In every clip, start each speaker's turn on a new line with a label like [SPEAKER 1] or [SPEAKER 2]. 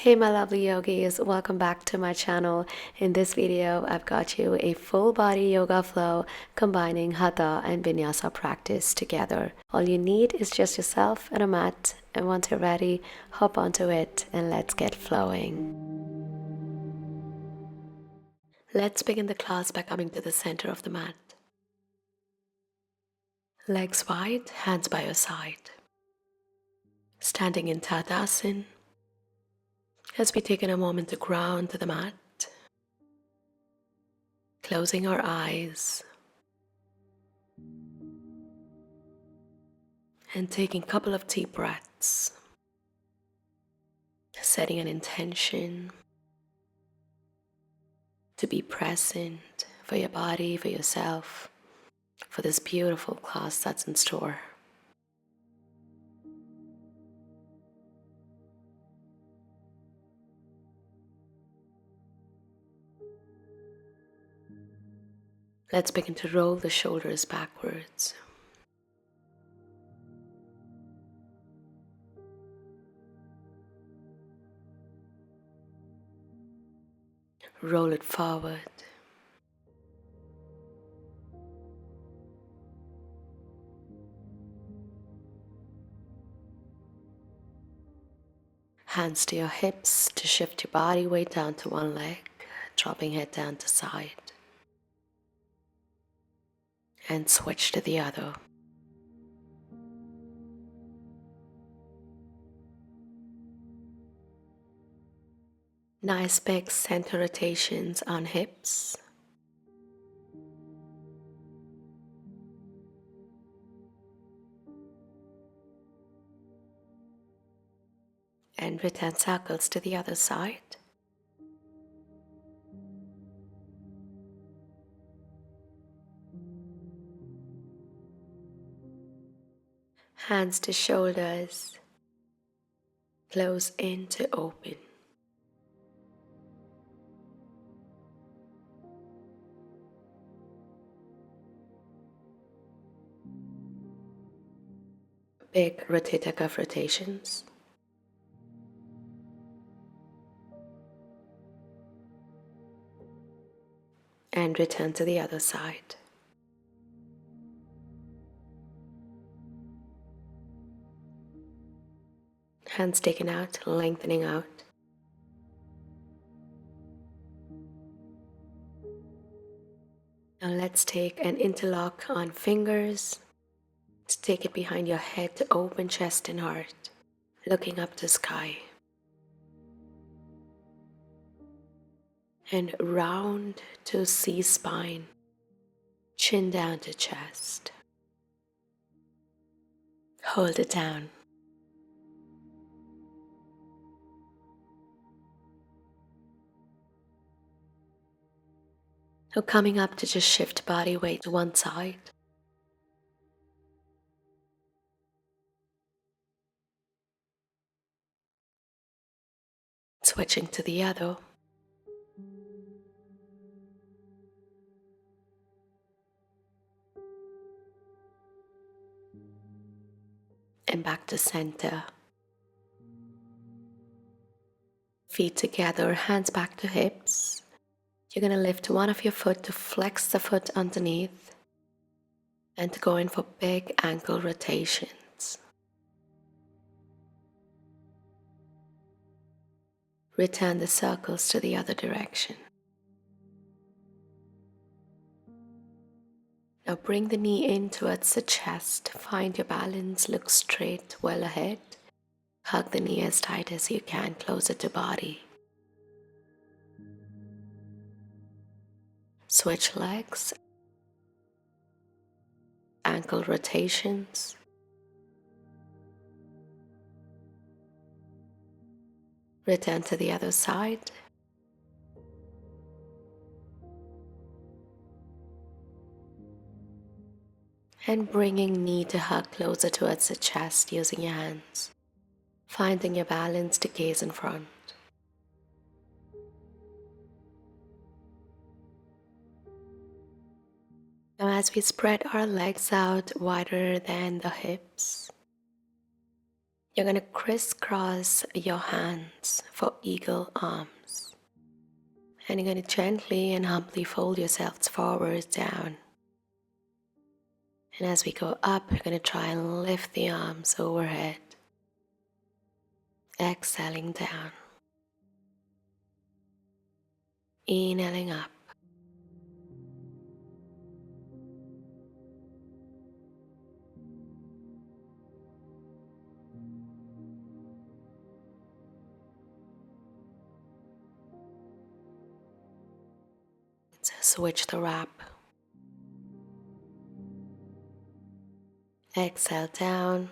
[SPEAKER 1] Hey my lovely yogis, welcome back to my channel. In this video, I've got you a full body yoga flow combining Hatha and Vinyasa practice together. All you need is just yourself and a mat, and once you're ready, hop onto it and let's get flowing. Let's begin the class by coming to the center of the mat. Legs wide, hands by your side. Standing in Tadasana, as we take in a moment to ground to the mat, closing our eyes and taking a couple of deep breaths, setting an intention to be present for your body, for yourself, for this beautiful class that's in store. Let's begin to roll the shoulders backwards. Roll it forward. Hands to your hips to shift your body weight down to one leg, dropping head down to side. And switch to the other. Nice big center rotations on hips. And return circles to the other side. Hands to shoulders, close in to open. Big rotator cuff rotations. And return to the other side. Hands taken out, lengthening out. Now let's take an interlock on fingers. To take it behind your head to open chest and heart, looking up to sky. And round to C-spine, chin down to chest. Hold it down. Now coming up to just shift body weight to one side. Switching to the other. And back to center. Feet together, hands back to hips. You're going to lift one of your foot to flex the foot underneath and to go in for big ankle rotations. Return the circles to the other direction. Now bring the knee in towards the chest. Find your balance, look straight, well ahead. Hug the knee as tight as you can, closer to body. Switch legs. Ankle rotations. Return to the other side. And bringing knee to hug closer towards the chest using your hands. Finding your balance to gaze in front. Now as we spread our legs out wider than the hips, You're going to crisscross your hands for eagle arms. And you're going to gently and humbly fold yourselves forward down. And as we go up, you're going to try and lift the arms overhead. Exhaling down. Inhaling up. Switch the wrap. Exhale down.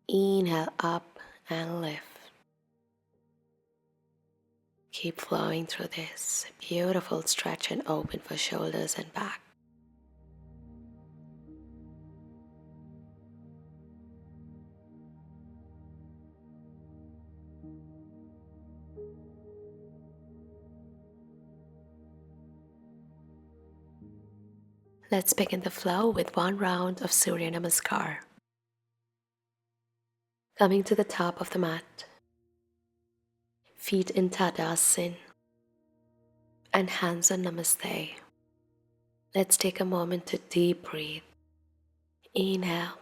[SPEAKER 1] Inhale up and lift. Keep flowing through this. Beautiful stretch and open for shoulders and back. Let's begin the flow with one round of Surya Namaskar. Coming to the top of the mat, feet in Tadasana and hands on Namaste. Let's take a moment to deep breathe. Inhale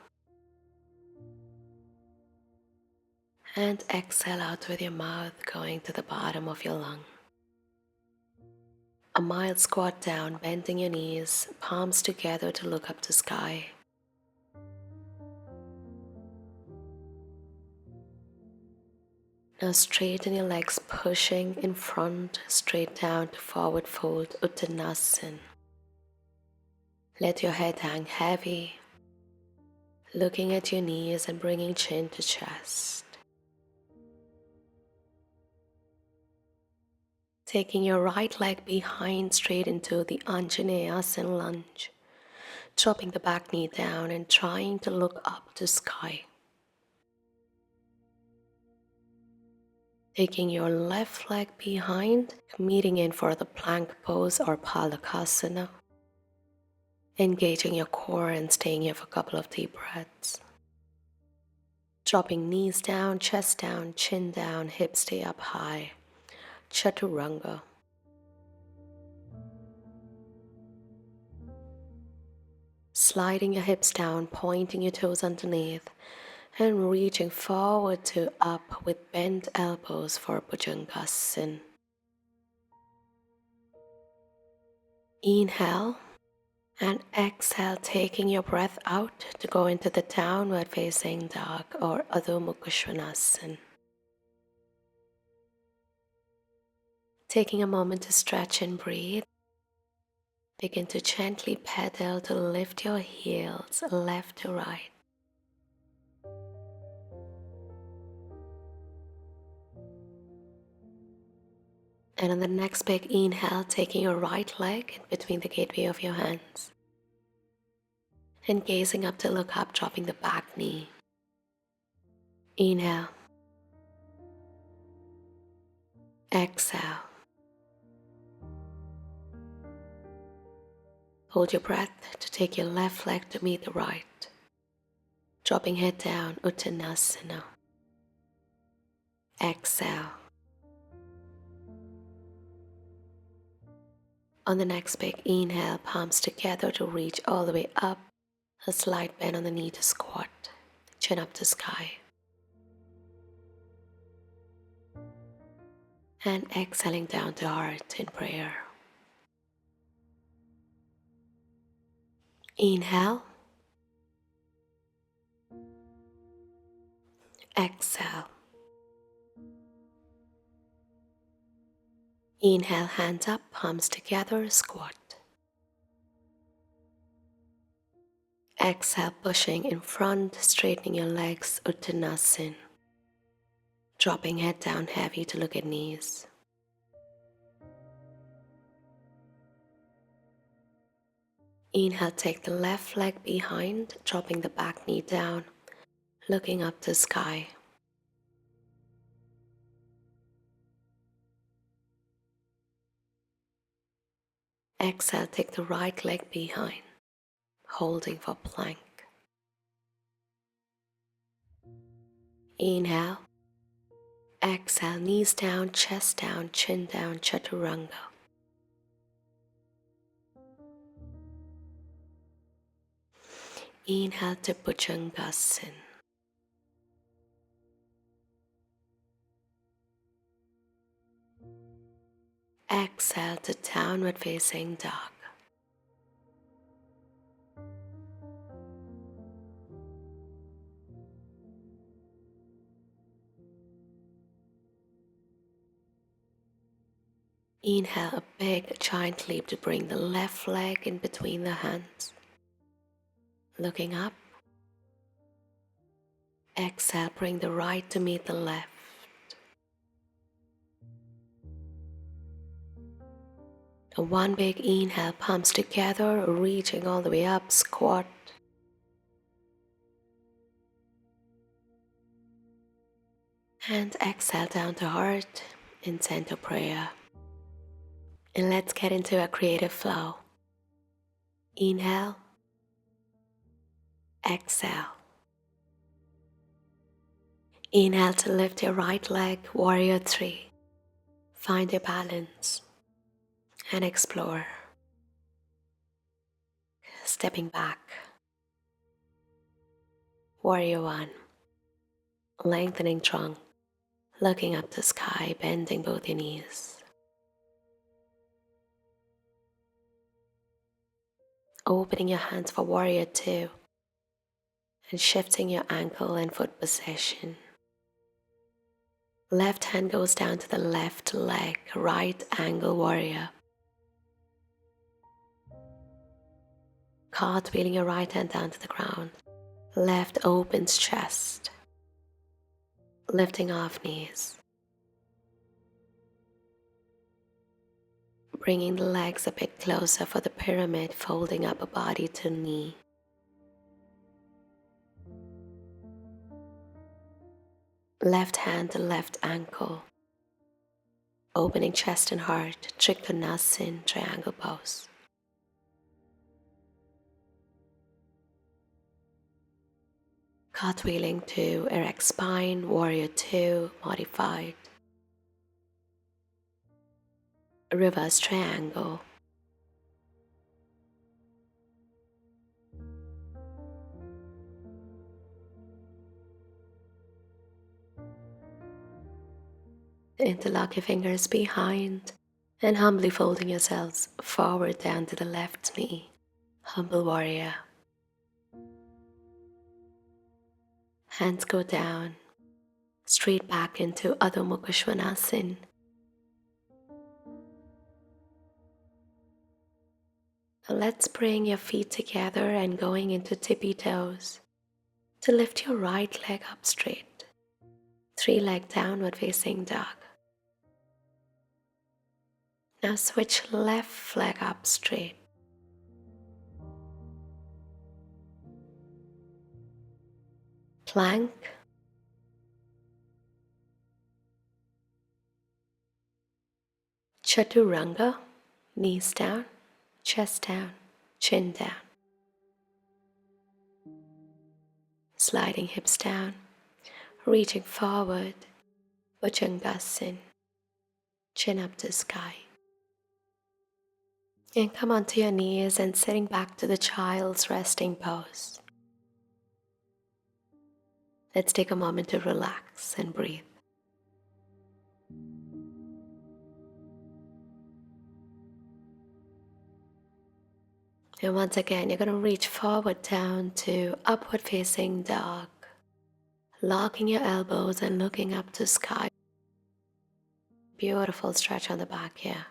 [SPEAKER 1] and exhale out with your mouth going to the bottom of your lung. A mild squat down, bending your knees, palms together to look up to sky. Now straighten your legs, pushing in front, straight down to forward fold, Uttanasana. Let your head hang heavy, looking at your knees and bringing chin to chest. Taking your right leg behind straight into the Anjaneyasana lunge, dropping the back knee down and trying to look up to sky. Taking your left leg behind, meeting in for the plank pose or Palakasana. Engaging your core and staying here for a couple of deep breaths. Dropping knees down, chest down, chin down, hips stay up high. Chaturanga. Sliding your hips down, pointing your toes underneath, and reaching forward to up with bent elbows for Bhujangasana. Inhale and exhale, taking your breath out to go into the downward facing dog or Adho Mukha Svanasana. Taking a moment to stretch and breathe. Begin to gently pedal to lift your heels left to right. And on the next big inhale, taking your right leg in between the gateway of your hands. And gazing up to look up, dropping the back knee. Inhale. Exhale. Hold your breath to take your left leg to meet the right. Dropping head down, Uttanasana. Exhale. On the next big inhale, palms together to reach all the way up. A slight bend on the knee to squat. Chin up to sky. And exhaling down to heart in prayer. Inhale. Exhale. Inhale, hands up, palms together, squat. Exhale, pushing in front, straightening your legs, Uttanasana. Dropping head down heavy to look at knees. Inhale, take the left leg behind, dropping the back knee down, looking up to sky. Exhale, take the right leg behind, holding for plank. Inhale. Exhale, knees down, chest down, chin down, chaturanga. Inhale to bhujangasana. Exhale to downward facing dog. Inhale a big giant leap to bring the left leg in between the hands. Looking up. Exhale, bring the right to meet the left. One big inhale, palms together, reaching all the way up, squat. And exhale down to heart in center prayer. And let's get into a creative flow. Inhale. Exhale. Inhale to lift your right leg, warrior 3. Find your balance and explore. Stepping back. Warrior 1. Lengthening trunk, looking up the sky, bending both your knees. Opening your hands for warrior 2 and shifting your ankle and foot position. Left hand goes down to the left leg, right angle warrior. Cartwheeling your right hand down to the ground. Left opens chest. Lifting off knees. Bringing the legs a bit closer for the pyramid, folding upper body to knee. Left hand to left ankle. Opening chest and heart, Trikonasana, triangle pose. Cartwheeling to erect spine, warrior 2, modified. Reverse triangle. Interlock your fingers behind and humbly folding yourselves forward down to the left knee. Humble warrior. Hands go down, straight back into Adho Mukha Svanasana. Let's bring your feet together and going into tippy toes to lift your right leg up straight. 3-leg downward facing dog. Now switch left leg up straight. Plank. Chaturanga, knees down, chest down, chin down. Sliding hips down, reaching forward, bhujangasana, chin up to sky. And come onto your knees and sitting back to the child's resting pose. Let's take a moment to relax and breathe. And once again, you're going to reach forward down to upward facing dog, locking your elbows and looking up to sky. Beautiful stretch on the back here.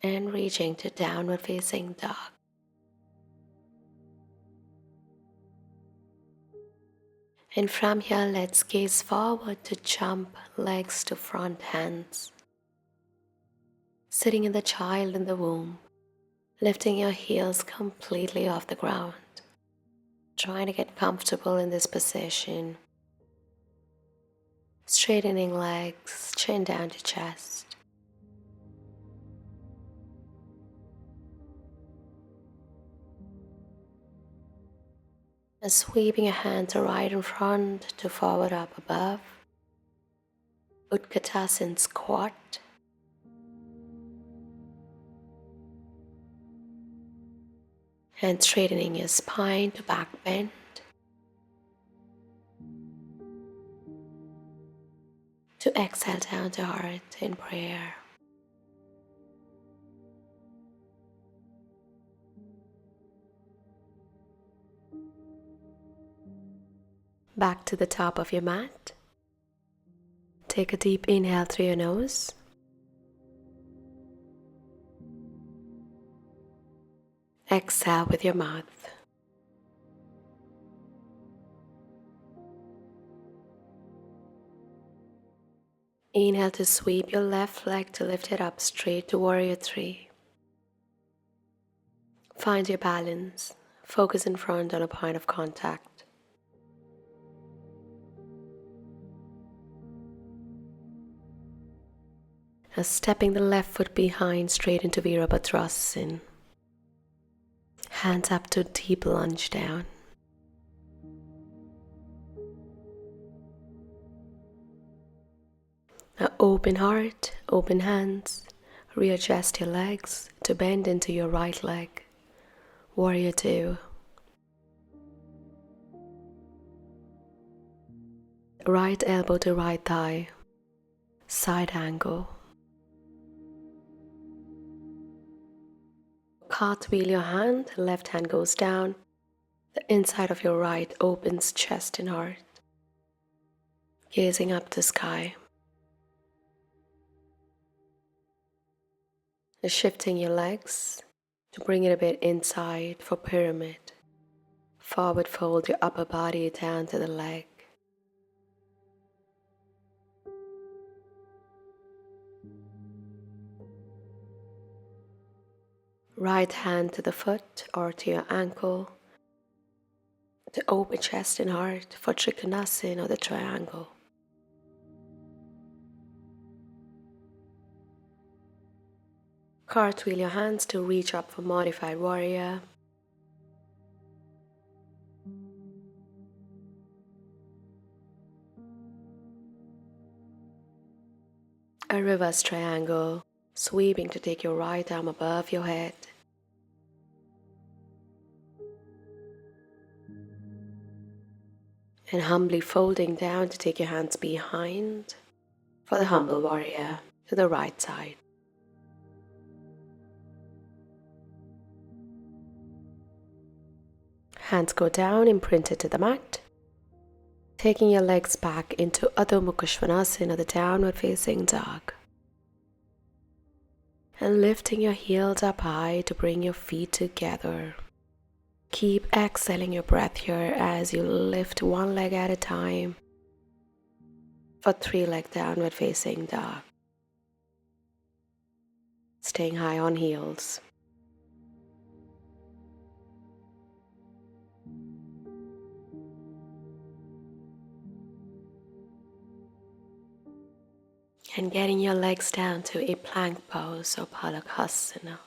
[SPEAKER 1] And reaching to downward facing dog. And from here, let's gaze forward to jump legs to front, hands. Sitting in the child in the womb, lifting your heels completely off the ground. Trying to get comfortable in this position. Straightening legs, chin down to chest. And sweeping your hands right in front to forward up above. Utkatasana squat. And straightening your spine to back bend. To exhale down to heart in prayer. Back to the top of your mat. Take a deep inhale through your nose. Exhale with your mouth. Inhale to sweep your left leg to lift it up straight to warrior three. Find your balance. Focus in front on a point of contact. Now stepping the left foot behind straight into Virabhadrasana. Hands up to deep lunge down. Now open heart, open hands. Readjust your legs to bend into your right leg. Warrior two. Right elbow to right thigh. Side angle. Cartwheel your hand, left hand goes down. The inside of your right opens chest and heart. Gazing up the sky. Shifting your legs to bring it a bit inside for pyramid. Forward fold your upper body down to the leg. Right hand to the foot or to your ankle. To open chest and heart for Trikonasana or the triangle. Cartwheel your hands to reach up for modified warrior. A reverse triangle, sweeping to take your right arm above your head. And humbly folding down to take your hands behind for the humble warrior to the right side. Hands go down, imprinted to the mat. Taking your legs back into Adho Mukha Svanasana, the downward facing dog. And lifting your heels up high to bring your feet together. Keep exhaling your breath here as you lift one leg at a time for 3-leg downward facing dog. Staying high on heels. And getting your legs down to a plank pose or Palakasana.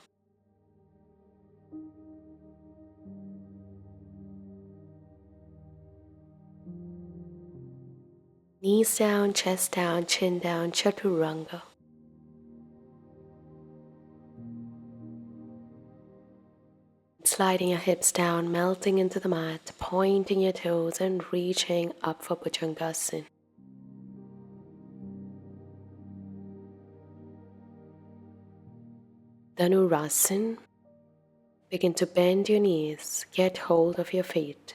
[SPEAKER 1] Knees down, chest down, chin down, Chaturanga. Sliding your hips down, melting into the mat, pointing your toes and reaching up for Bhujangasana. Dhanurasana. Begin to bend your knees, get hold of your feet.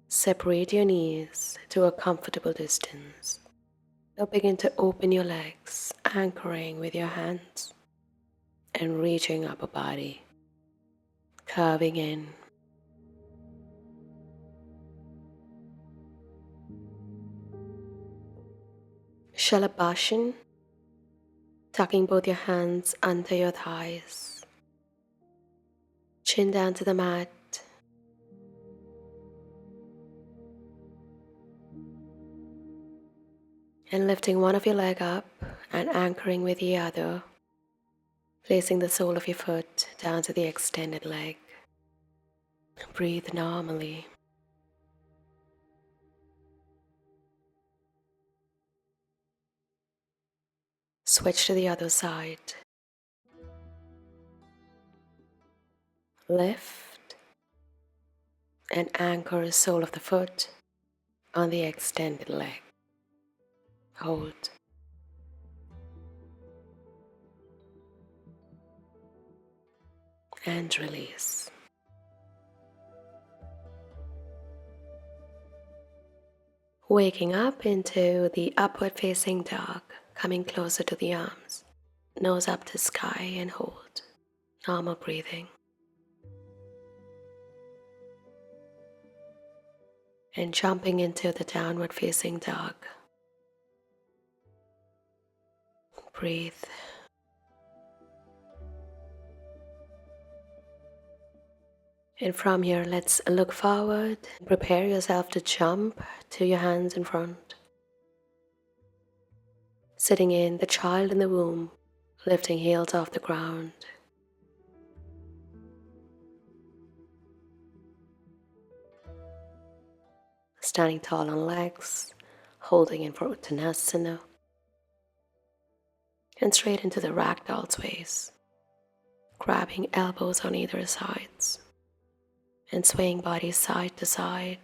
[SPEAKER 1] Separate your knees to a comfortable distance. Now begin to open your legs, anchoring with your hands and reaching upper body, curving in. Shalabhasana, tucking both your hands under your thighs, chin down to the mat. And lifting one of your leg up and anchoring with the other, placing the sole of your foot down to the extended leg. Breathe normally. Switch to the other side. Lift and anchor the sole of the foot on the extended leg. Hold. And release. Waking up into the upward facing dog, coming closer to the arms, nose up to sky and hold. Normal breathing. And jumping into the downward facing dog. Breathe. And from here, let's look forward. Prepare yourself to jump to your hands in front. Sitting in the child in the womb, lifting heels off the ground. Standing tall on legs, holding in for Uttanasana. And straight into the ragdoll swings. Grabbing elbows on either sides. And swaying body side to side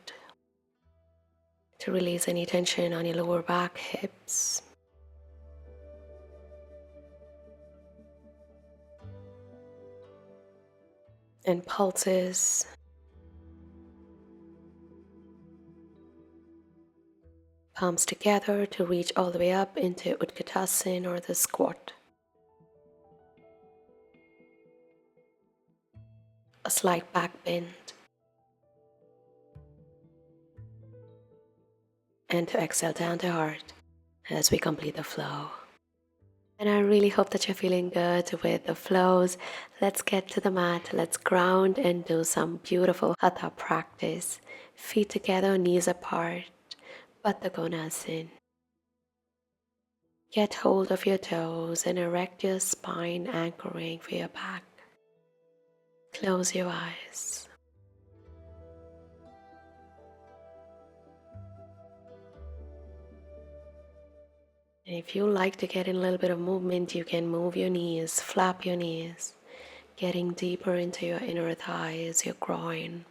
[SPEAKER 1] to release any tension on your lower back, hips. And pulses. Palms together to reach all the way up into Utkatasana or the squat. A slight back bend. And to exhale down to heart as we complete the flow. And I really hope that you're feeling good with the flows. Let's get to the mat. Let's ground and do some beautiful Hatha practice. Feet together, knees apart. Baddha Konasana. Get hold of your toes and erect your spine, anchoring for your back. Close your eyes. And if you like to get in a little bit of movement, you can move your knees, flap your knees, getting deeper into your inner thighs, your groin.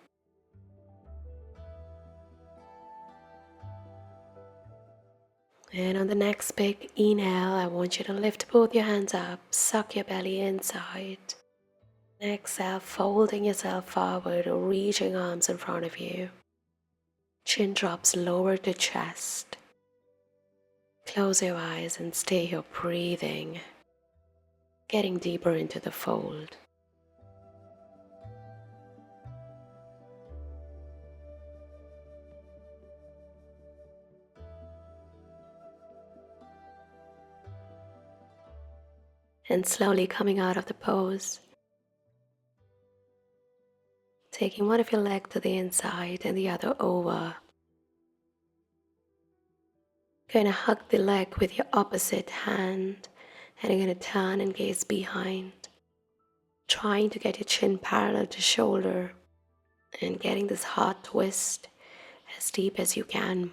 [SPEAKER 1] And on the next big inhale, I want you to lift both your hands up, suck your belly inside. Exhale, folding yourself forward or reaching arms in front of you. Chin drops lower to chest. Close your eyes and stay here breathing, getting deeper into the fold. And slowly coming out of the pose, taking one of your legs to the inside and the other over. Going to hug the leg with your opposite hand, and you're going to turn and gaze behind, trying to get your chin parallel to shoulder and getting this heart twist as deep as you can.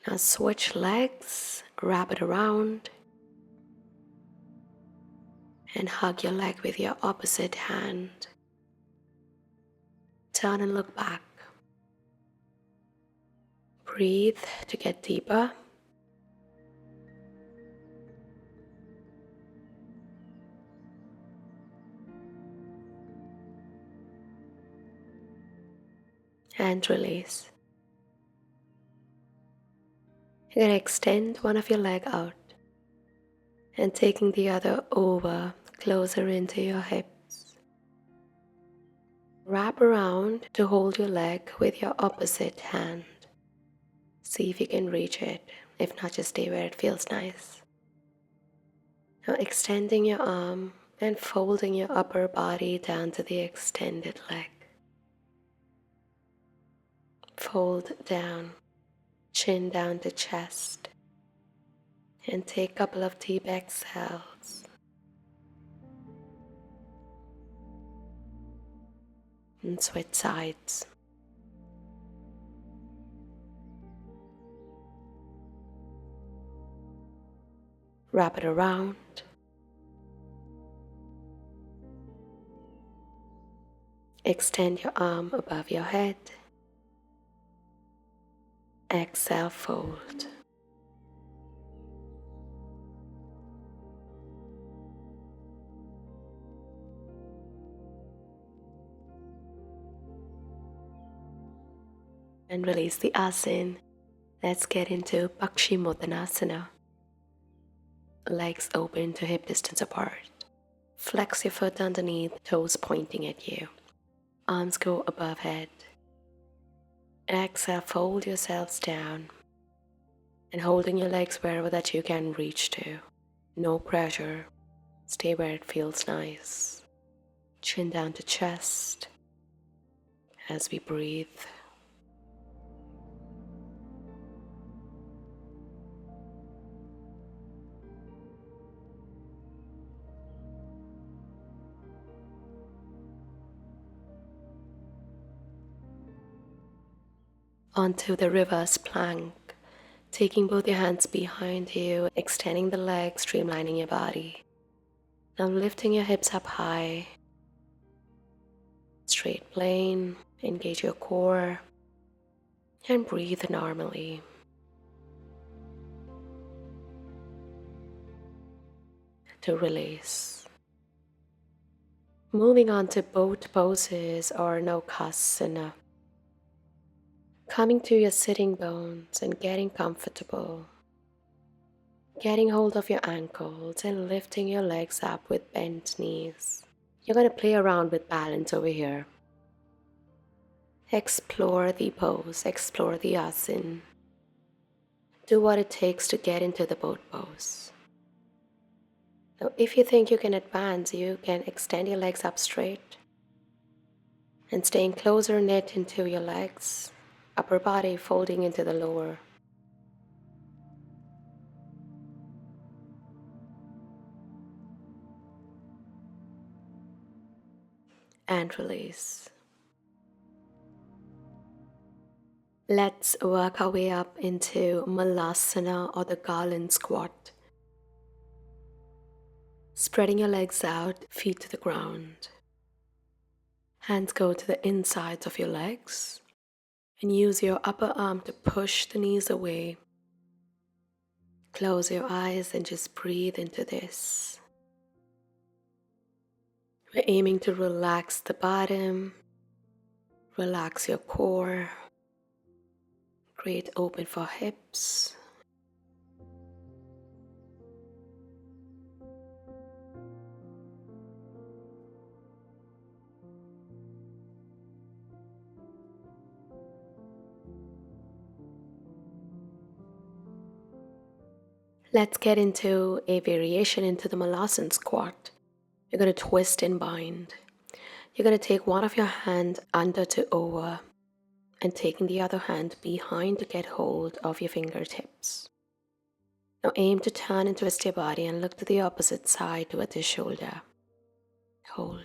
[SPEAKER 1] Now switch legs, wrap it around, and hug your leg with your opposite hand. Turn and look back. Breathe to get deeper. And release. You're going to extend one of your leg out and taking the other over, closer into your hips. Wrap around to hold your leg with your opposite hand. See if you can reach it. If not, just stay where it feels nice. Now extending your arm and folding your upper body down to the extended leg. Fold down, chin down to chest. And take a couple of deep exhales. and switch sides. Wrap it around. Extend your arm above your head. Exhale, fold. And release the asana. Let's get into Paschimottanasana. Legs open to hip distance apart. Flex your foot underneath, toes pointing at you. Arms go above head. Exhale, fold yourselves down. And holding your legs wherever that you can reach to. No pressure. Stay where it feels nice. Chin down to chest as we breathe. Onto the reverse plank. Taking both your hands behind you, extending the legs, streamlining your body. Now lifting your hips up high. Straight plane, engage your core, and breathe normally. To release. Moving on to boat poses or Nokasana. Coming to your sitting bones and getting comfortable. Getting hold of your ankles and lifting your legs up with bent knees. You're going to play around with balance over here. Explore the pose, explore the asana. Do what it takes to get into the boat pose. Now, if you think you can advance, you can extend your legs up straight and staying closer knit into your legs, upper body folding into the lower. And release. Let's work our way up into Malasana or the garland squat. Spreading your legs out, feet to the ground. Hands go to the insides of your legs and use your upper arm to push the knees away. Close your eyes and just breathe into this. We're aiming to relax the bottom, relax your core, create open for hips. Let's get into a variation into the Malasana squat. You're going to twist and bind. You're going to take one of your hands under to over and taking the other hand behind to get hold of your fingertips. Now aim to turn and twist your body and look to the opposite side towards your shoulder. Hold.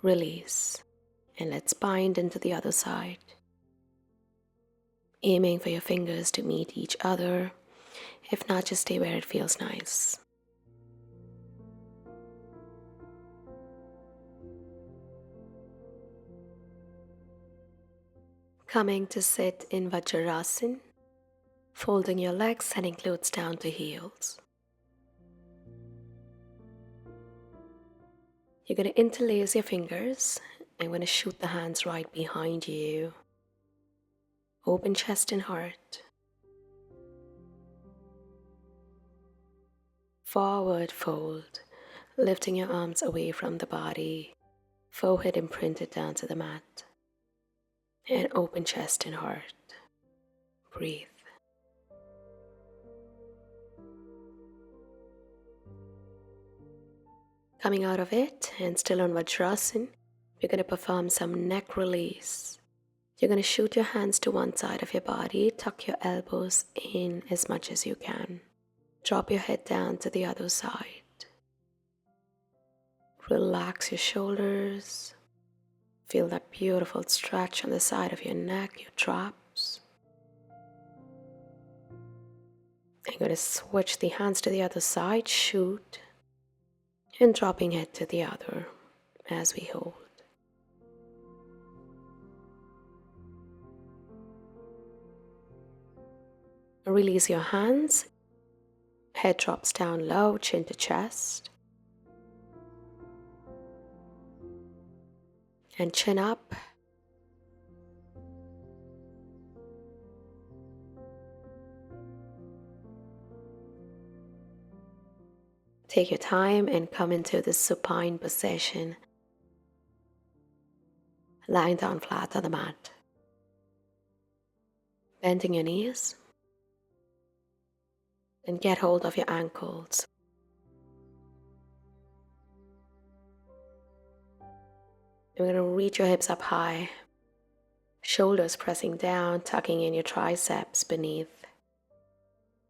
[SPEAKER 1] Release. And let's bind into the other side. Aiming for your fingers to meet each other. If not, just stay where it feels nice. Coming to sit in Vajrasana, folding your legs, sending glutes down to heels. You're going to interlace your fingers. I'm going to shoot the hands right behind you. Open chest and heart. Forward fold, lifting your arms away from the body, forehead imprinted down to the mat. And open chest and heart. Breathe. Coming out of it and still on Vajrasana, you're going to perform some neck release. You're going to shoot your hands to one side of your body, tuck your elbows in as much as you can. Drop your head down to the other side. Relax your shoulders. Feel that beautiful stretch on the side of your neck, your traps. I'm going to switch the hands to the other side, shoot, and dropping it to the other as we hold. Release your hands. Head drops down low, chin to chest. And chin up. Take your time and come into the supine position. Lying down flat on the mat. Bending your knees. And get hold of your ankles. You're going to reach your hips up high. Shoulders pressing down, tucking in your triceps beneath.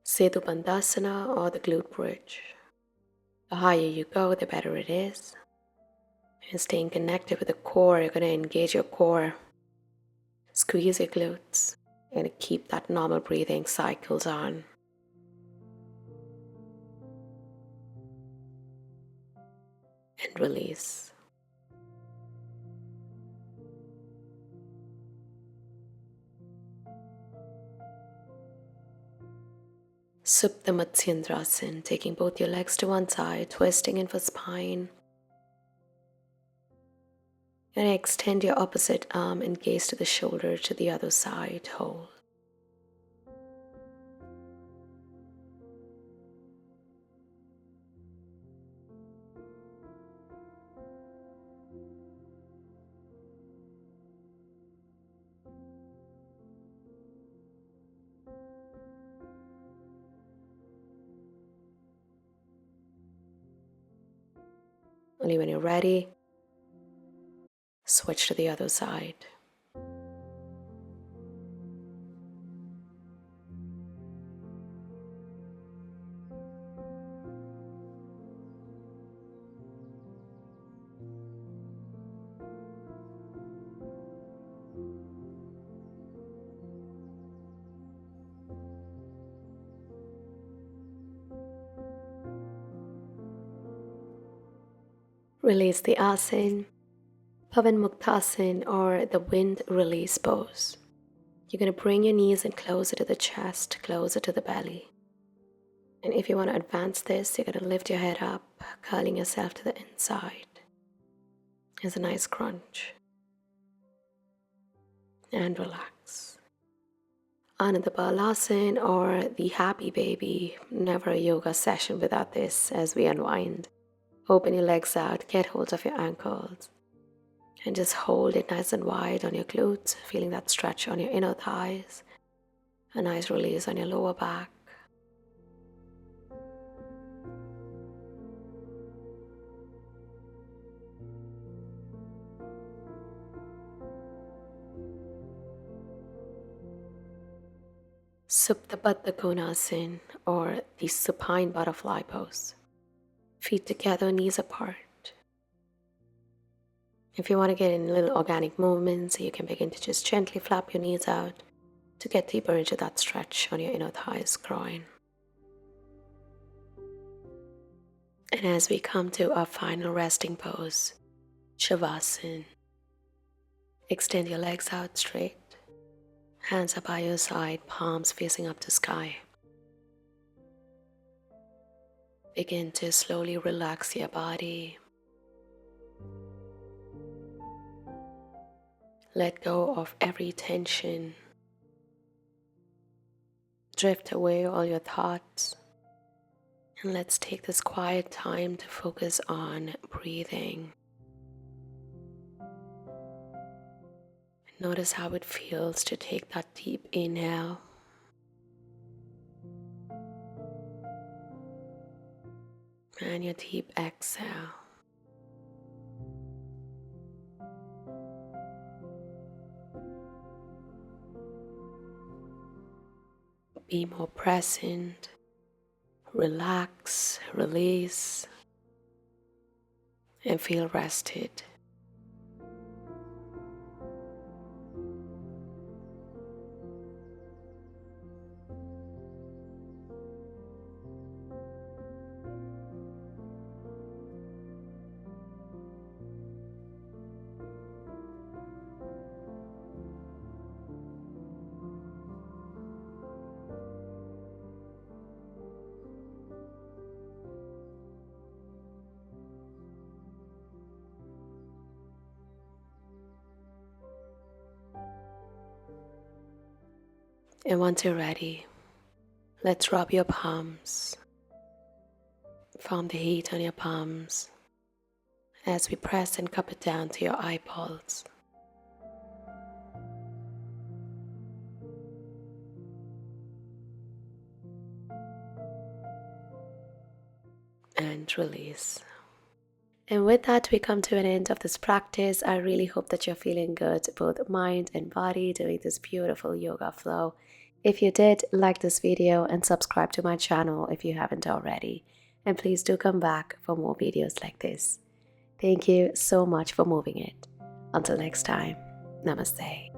[SPEAKER 1] Setu Bandhasana or the glute bridge. The higher you go, the better it is. And staying connected with the core, you're going to engage your core. Squeeze your glutes. You're going to keep that normal breathing cycles on. And release. Supta Matsyendrasana, taking both your legs to one side, twisting in for spine. And extend your opposite arm and gaze to the shoulder to the other side, hold. Only when you're ready, switch to the other side. Release the asana, Pavan Muktasana or the wind release pose. You're going to bring your knees in closer to the chest, closer to the belly. And if you want to advance this, you're going to lift your head up, curling yourself to the inside. There's a nice crunch. And relax. Ananda Balasana or the happy baby. Never a yoga session without this as we unwind. Open your legs out, get hold of your ankles. And just hold it nice and wide on your glutes, feeling that stretch on your inner thighs. A nice release on your lower back. Supta Baddha Konasana or the supine butterfly pose. Feet together, knees apart. If you want to get in little organic movements, you can begin to just gently flap your knees out to get deeper into that stretch on your inner thighs, groin. And as we come to our final resting pose, Shavasana. Extend your legs out straight. Hands are by your side, palms facing up to sky. Begin to slowly relax your body. Let go of every tension. Drift away all your thoughts. And let's take this quiet time to focus on breathing. Notice how it feels to take that deep inhale. And your deep exhale. Be more present. Relax, release. and feel rested. And once you're ready, let's rub your palms. Feel the heat on your palms as we press and cup it down to your eyeballs. And release. And with that, we come to an end of this practice. I really hope that you're feeling good, both mind and body, doing this beautiful yoga flow. If you did, like this video and subscribe to my channel if you haven't already. And please do come back for more videos like this. Thank you so much for moving it. Until next time, namaste.